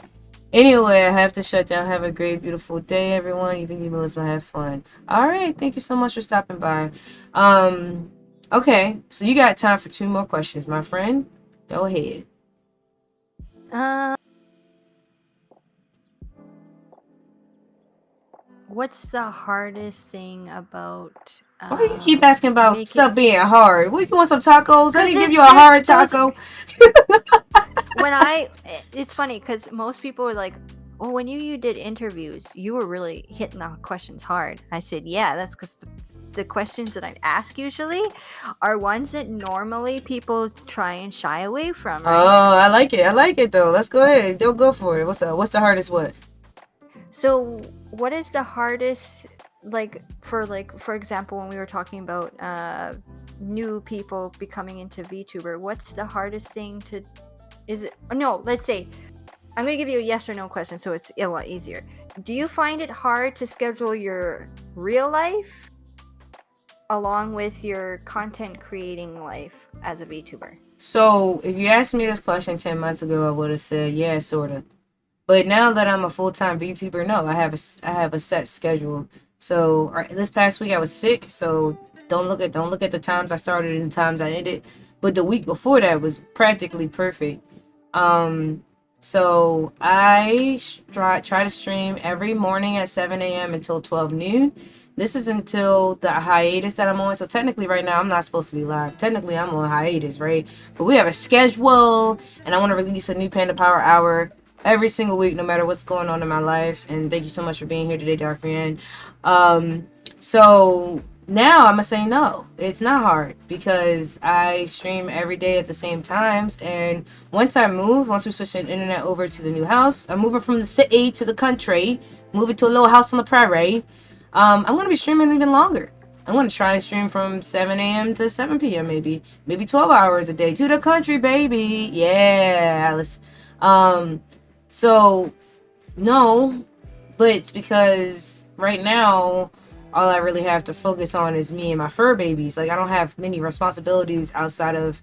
Anyway, I have to shut down. Have a great, beautiful day, everyone. Even you, Melissa, have fun. All right, thank you so much for stopping by. Um, okay, so you got time for 2 more questions, my friend. Go ahead. uh, what's the hardest thing about Why do you keep asking about making? stuff being hard? What, you want some tacos? I Cause didn't give it you a there's hard those taco. when I it's funny because most people are like, well, when you did interviews, you were really hitting the questions hard. I said, yeah, that's because the questions that I ask usually are ones that normally people try and shy away from, right? Oh, I like it. I like it though. Let's go ahead. Don't go for it. What's the hardest what? So what is the hardest, like for example, when we were talking about new people becoming into VTuber, what's the hardest thing to, is it, no, let's say I'm going to give you a yes or no question so it's a lot easier. Do you find it hard to schedule your real life along with your content creating life as a VTuber? So, if you asked me this question 10 months ago, I would have said, yeah, sort of. But now that I'm a full-time VTuber, no, I have a set schedule. So this past week I was sick, so don't look at the times I started and the times I ended. But the week before that was practically perfect. Um, so I try to stream every morning at 7 a.m. until 12 noon. This is until the hiatus that I'm on. So technically, right now I'm not supposed to be live. Technically, I'm on hiatus, right? But we have a schedule, and I want to release a new Panda Power Hour every single week, no matter what's going on in my life. And thank you so much for being here today, Dark Man. Um, So now I'm gonna say no. It's not hard because I stream every day at the same times. And once we switch the internet over to the new house, I'm moving from the city to the country, moving to a little house on the prairie. I'm gonna be streaming even longer. I'm gonna try and stream from 7 a.m. to 7 p.m. maybe 12 hours a day to the country, baby. Yeah, Alice. Um, so no, but it's because right now all I really have to focus on is me and my fur babies. Like I don't have many responsibilities outside of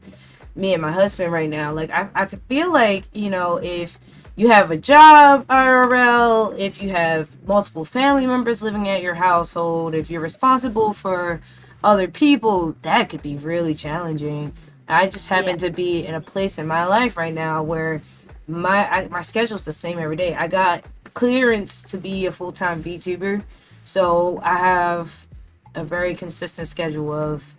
me and my husband right now. Like I could feel like, if you have a job IRL, if you have multiple family members living at your household, if you're responsible for other people, that could be really challenging. I just Yeah. happen to be in a place in my life right now where my schedule's the same every day. I got clearance to be a full-time VTuber, so I have a very consistent schedule of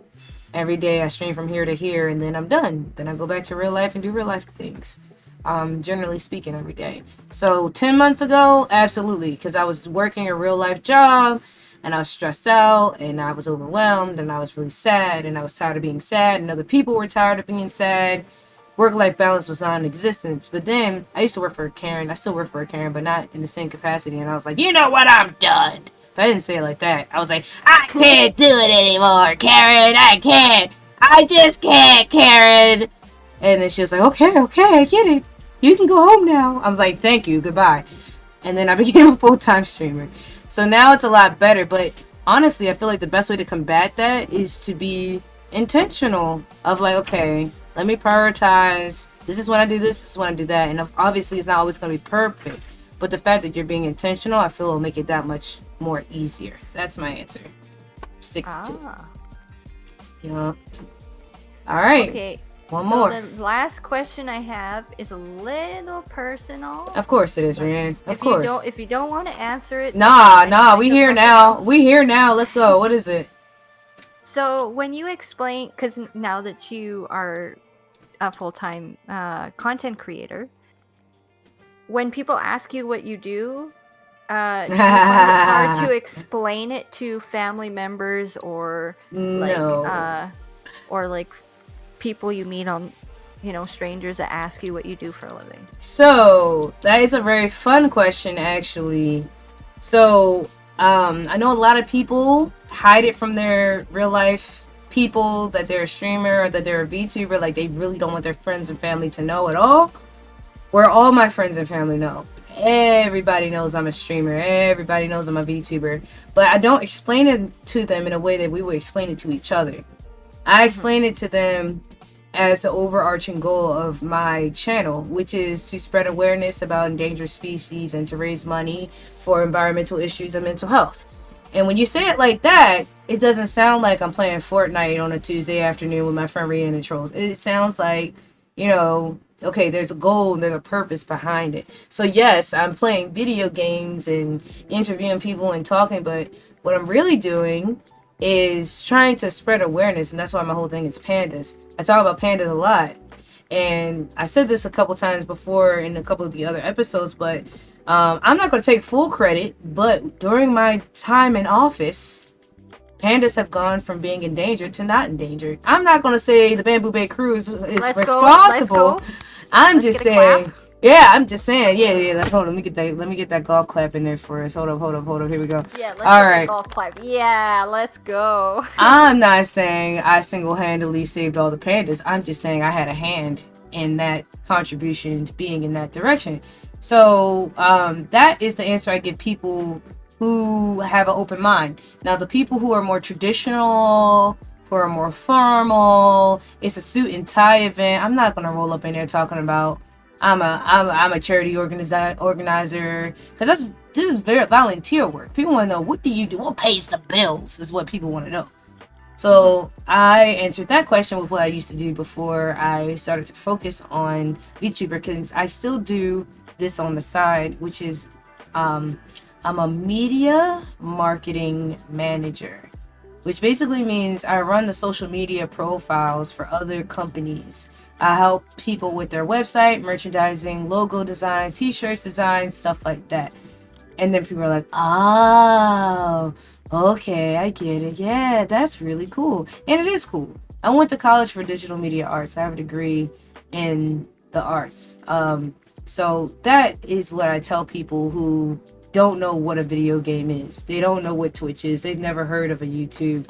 every day I stream from here to here, and then I'm done. Then I go back to real life and do real life things. Generally speaking, every day. So 10 months ago, absolutely, because I was working a real life job, and I was stressed out, and I was overwhelmed, and I was really sad, and I was tired of being sad, and other people were tired of being sad. Work life balance was non-existent. But then I used to work for Karen. I still work for Karen, but not in the same capacity. And I was like, you know what? I'm done. But I didn't say it like that. I was like, I can't do it anymore, Karen. I can't. I just can't, Karen. And then she was like, okay, I get it. You can go home now. I was like, thank you, goodbye. And then I became a full-time streamer. So now it's a lot better. But honestly, I feel like the best way to combat that is to be intentional of like, okay, let me prioritize. This is when I do this is when I do that. And obviously, it's not always going to be perfect. But the fact that you're being intentional, I feel will make it that much more easier. That's my answer. Stick to it. Ah. Yeah. All right. Okay. One So more. the last question I have is a little personal. Of course it is, Rian. Of course. If you don't want to answer it, Nah, I can nah. think We of here something now. else. We here now. Let's go. What is it? So when you explain, because now that you are a full-time content creator, when people ask you what you do, do you find it hard to explain it to family members or No. like people you meet on, strangers that ask you what you do for a living? So that is a very fun question, actually. So, I know a lot of people hide it from their real life people that they're a streamer or that they're a VTuber. Like they really don't want their friends and family to know at all. Where all my friends and family know. Everybody knows I'm a streamer. Everybody knows I'm a VTuber. But I don't explain it to them in a way that we would explain it to each other. I explain it to them as the overarching goal of my channel, which is to spread awareness about endangered species and to raise money for environmental issues and mental health. And when you say it like that, it doesn't sound like I'm playing Fortnite on a Tuesday afternoon with my friend Rhiannon Trolls. It sounds like, okay, there's a goal and there's a purpose behind it. So yes, I'm playing video games and interviewing people and talking, but what I'm really doing is trying to spread awareness, and that's why my whole thing is pandas. I talk about pandas a lot, and I said this a couple times before in a couple of the other episodes, but I'm not going to take full credit, but during my time in office, pandas have gone from being endangered to not endangered. I'm not going to say the Bamboo Bay Crew is responsible. I'm Let's just get a clap. saying. Yeah, I'm just saying. Yeah. Hold on. Let me get that golf clap in there for us. Hold up. Here we go. Yeah, let's All get right. that golf clap. Yeah, let's go. I'm not saying I single-handedly saved all the pandas. I'm just saying I had a hand in that contribution to being in that direction. So that is the answer I give people who have an open mind. Now, the people who are more traditional, who are more formal, it's a suit and tie event. I'm not gonna roll up in there talking about I'm a charity organizer because this is very volunteer work. People want to know, what do you do? What pays the bills is what people want to know. So I answered that question with what I used to do before I started to focus on VTuber, because I still do this on the side, which is I'm a media marketing manager, which basically means I run the social media profiles for other companies. I help people with their website, merchandising, logo design, t-shirts design, stuff like that. And then people are like, oh, okay, I get it. Yeah, that's really cool. And it is cool. I went to college for digital media arts. I have a degree in the arts. So that is what I tell people who don't know what a video game is. They don't know what Twitch is. They've never heard of a YouTube.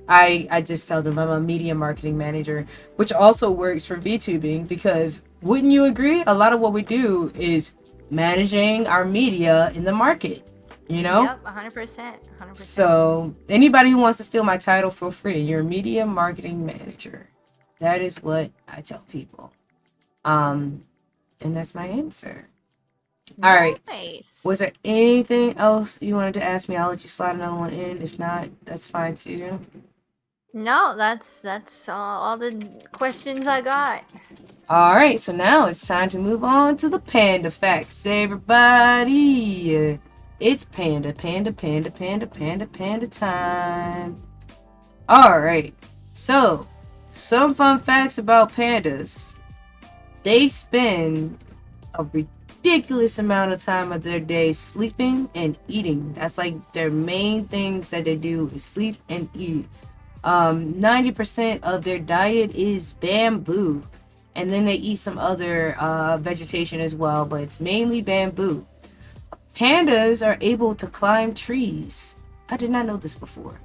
I just tell them I'm a media marketing manager, which also works for VTubing because wouldn't you agree? A lot of what we do is managing our media in the market, you know? Yep, 100%. 100%. So anybody who wants to steal my title, feel free. You're a media marketing manager. That is what I tell people. And that's my answer. All right. Nice. Was there anything else you wanted to ask me? I'll let you slide another one in. If not, that's fine too. No, that's all the questions I got. All right, so now it's time to move on to the panda facts, everybody. It's panda, panda, panda, panda, panda, panda time. All right, so some fun facts about pandas. They spend a ridiculous amount of time of their day sleeping and eating. That's like their main things that they do is sleep and eat. 90% of their diet is bamboo. And then they eat some other vegetation as well, but it's mainly bamboo. Pandas are able to climb trees. I did not know this before.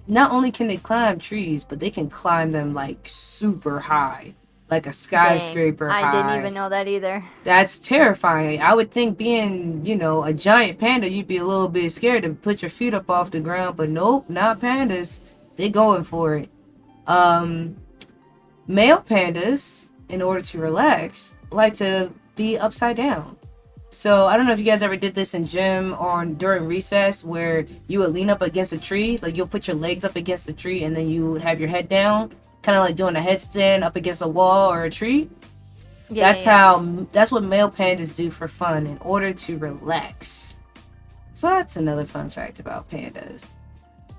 Not only can they climb trees, but they can climb them like super high, like a skyscraper Dang, I didn't high. even know that either. That's terrifying. I would think being, a giant panda, you'd be a little bit scared to put your feet up off the ground, but nope, not pandas. They going for it. Male pandas, in order to relax, like to be upside down. So I don't know if you guys ever did this in gym or during recess where you would lean up against a tree, like you'll put your legs up against the tree and then you would have your head down, kind of like doing a headstand up against a wall or a tree. Yeah, That's what male pandas do for fun in order to relax. So that's another fun fact about pandas.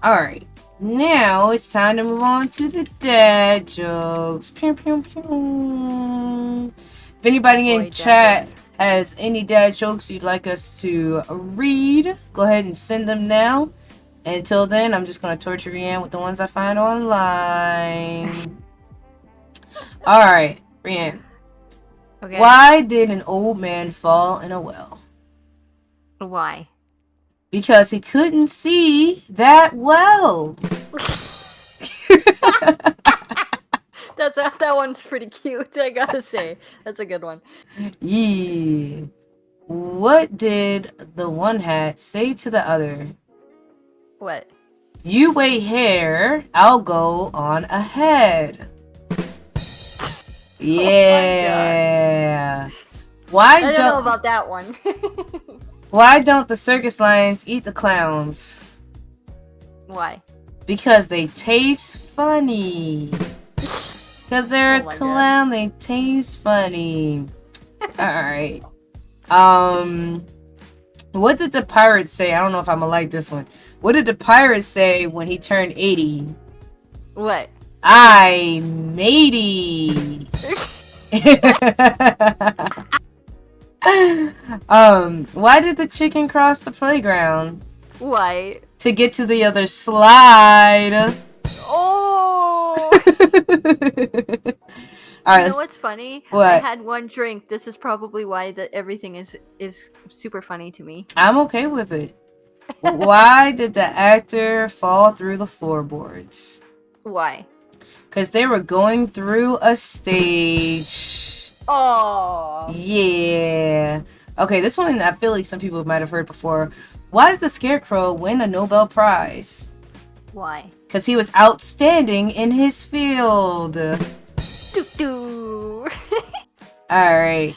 All right. Now it's time to move on to the dad jokes. Pew, pew, pew. If anybody in chat has any dad jokes you'd like us to read, go ahead and send them now. Until then, I'm just going to torture Rianne with the ones I find online. All right, Rianne. Okay. Why did an old man fall in a well? Why? Because he couldn't see that well. That one's pretty cute, I gotta say. That's a good one. Yeah. What did the one hat say to the other? What? You wait here, I'll go on ahead. Yeah. Oh I don't know about that one. Why don't the circus lions eat the clowns? Why? Because they taste funny. Because they're a clown, they taste funny. Alright. What did the pirate say? I don't know if I'm gonna like this one. What did the pirate say when he turned 80? What? I matey. Why did the chicken cross the playground? Why? To get to the other slide. Oh! All right, you know what's funny? What? I had one drink. This is probably why everything is super funny to me. I'm okay with it. Why did the actor fall through the floorboards? Why? Because they were going through a stage. Oh. Yeah. Okay, this one I feel like some people might have heard before. Why did the Scarecrow win a Nobel Prize? Why? Because he was outstanding in his field. Doo-doo. Alright.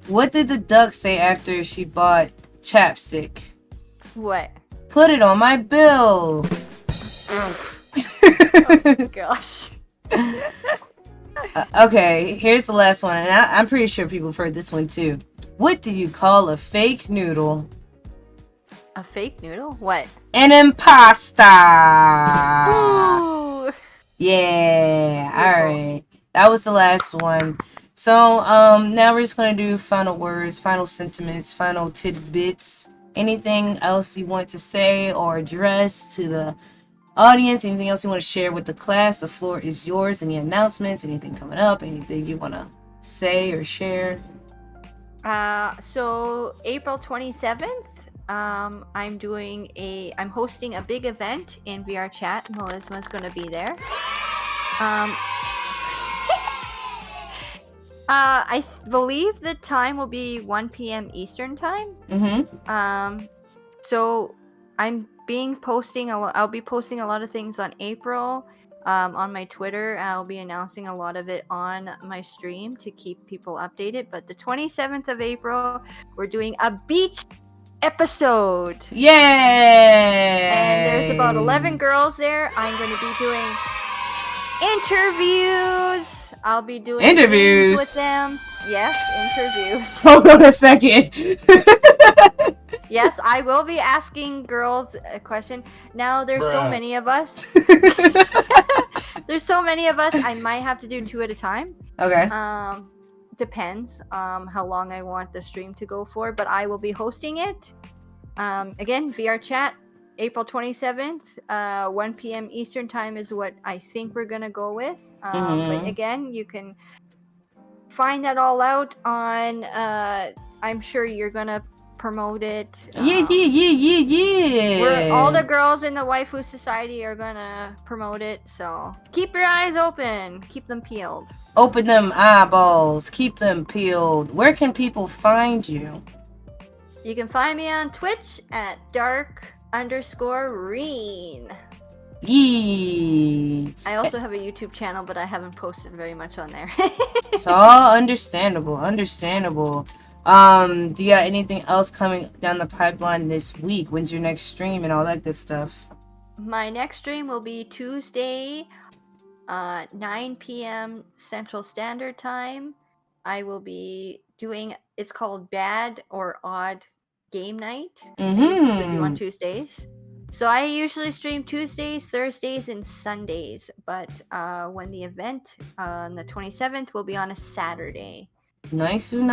What did the duck say after she bought chapstick? What? Put it on my bill. Oh, gosh. Okay, here's the last one, and I'm pretty sure people have heard this one too. What do you call a fake noodle? A fake noodle? What? An imposter. Ooh. Yeah. All right. That was the last one. So, now we're just gonna do final words, final sentiments, final tidbits. Anything else you want to say or address to the audience? Anything else you want to share with the class? The floor is yours. Any announcements? Anything coming up? Anything you want to say or share? So April 27th, I'm hosting a big event in VR chat. Melisma's gonna be there. Um, I believe the time will be 1 p.m. Eastern time. Mm-hmm. So I'll be posting a lot of things on April. On my Twitter, I'll be announcing a lot of it on my stream to keep people updated. But the 27th of April, we're doing a beach episode. Yay! And there's about 11 girls there. I'm going to be doing interviews. I'll be doing interviews games with them. Yes, interviews. Hold on a second. Yes, I will be asking girls a question. Now, there's so many of us. There's so many of us. I might have to do 2 at a time. Okay. Depends how long I want the stream to go for, but I will be hosting it. Again, VR chat, April 27th, 1 p.m. Eastern time is what I think we're gonna go with. But again, you can find that all out on. I'm sure you're gonna promote it. Yeah. All the girls in the Waifu Society are gonna promote it, so keep your eyes open, keep them peeled. Open them eyeballs, keep them peeled. Where can people find you? You can find me on Twitch at dark_reen. Yee. I also have a YouTube channel, but I haven't posted very much on there. It's all understandable. Do you got anything else coming down the pipeline this week? When's your next stream and all that good stuff? My next stream will be Tuesday, 9 p.m. Central Standard Time. I will be doing, it's called Bad or Odd Game Night. I usually do on Tuesdays. So I usually stream Tuesdays, Thursdays, and Sundays. But when the event on the 27th will be on a Saturday. Nice. All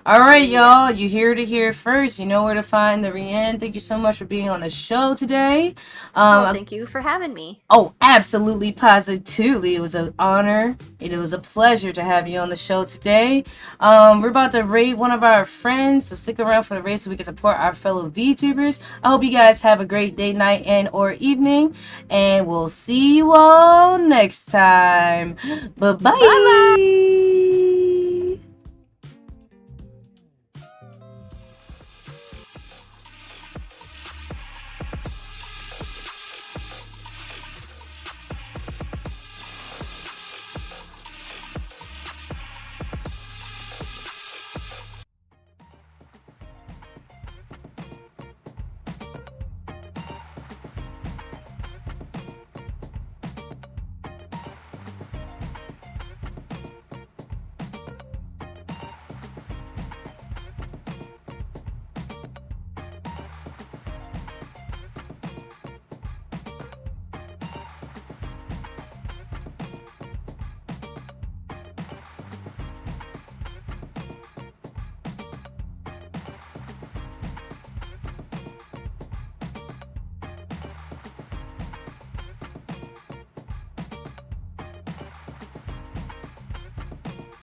right, y'all. You hear to hear first. You know where to find the Rianne. Thank you so much for being on the show today. Thank you for having me. Oh, absolutely, positively. It was an honor. It was a pleasure to have you on the show today. We're about to raid one of our friends, so stick around for the raid so we can support our fellow VTubers. I hope you guys have a great day, night, and or evening, and we'll see you all next time. Bye-bye.